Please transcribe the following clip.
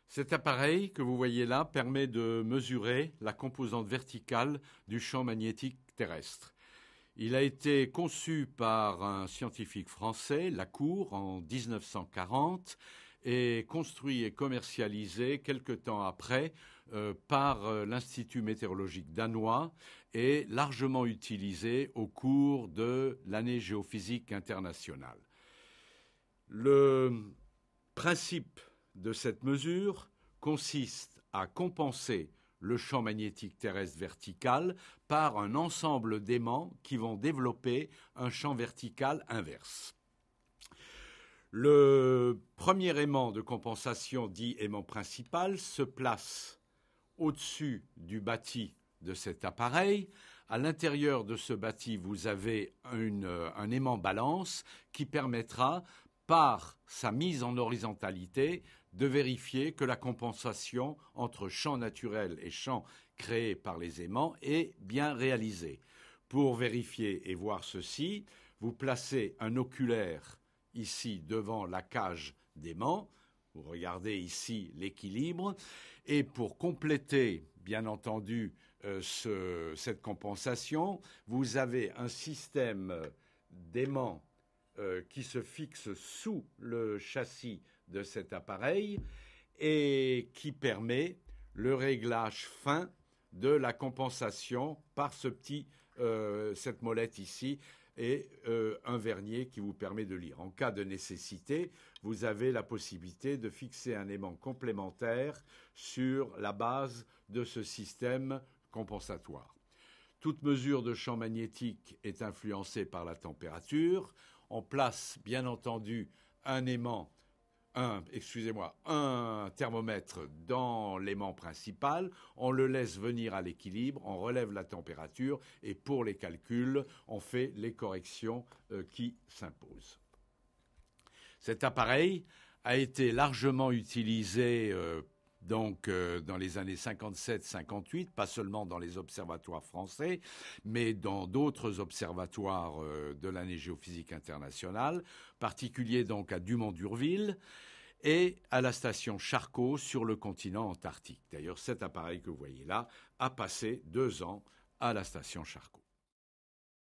Cet appareil que vous voyez là permet de mesurer la composante verticale du champ magnétique terrestre. Il a été conçu par un scientifique français, Lacour, en 1940 et construit et commercialisé quelque temps après par l'Institut météorologique danois et largement utilisé au cours de l'année géophysique internationale. Le principe de cette mesure consiste à compenser le champ magnétique terrestre vertical par un ensemble d'aimants qui vont développer un champ vertical inverse. Le premier aimant de compensation, dit aimant principal, se place au-dessus du bâti de cet appareil. À l'intérieur de ce bâti, vous avez un aimant balance qui permettra, par sa mise en horizontalité, de vérifier que la compensation entre champ naturel et champ créé par les aimants est bien réalisée. Pour vérifier et voir ceci, vous placez un oculaire ici devant la cage d'aimants. Vous regardez ici l'équilibre. Et pour compléter, bien entendu, cette compensation, vous avez un système d'aimants qui se fixe sous le châssis de cet appareil et qui permet le réglage fin de la compensation par cette molette ici et un vernier qui vous permet de lire. En cas de nécessité, vous avez la possibilité de fixer un aimant complémentaire sur la base de ce système compensatoire. Toute mesure de champ magnétique est influencée par la température. On place bien entendu un thermomètre dans l'aimant principal, on le laisse venir à l'équilibre, on relève la température et pour les calculs, on fait les corrections qui s'imposent. Cet appareil a été largement utilisé dans les années 57-58, pas seulement dans les observatoires français, mais dans d'autres observatoires de l'année géophysique internationale, particulier donc à Dumont-d'Urville et à la station Charcot sur le continent antarctique. D'ailleurs, cet appareil que vous voyez là a passé 2 ans à la station Charcot.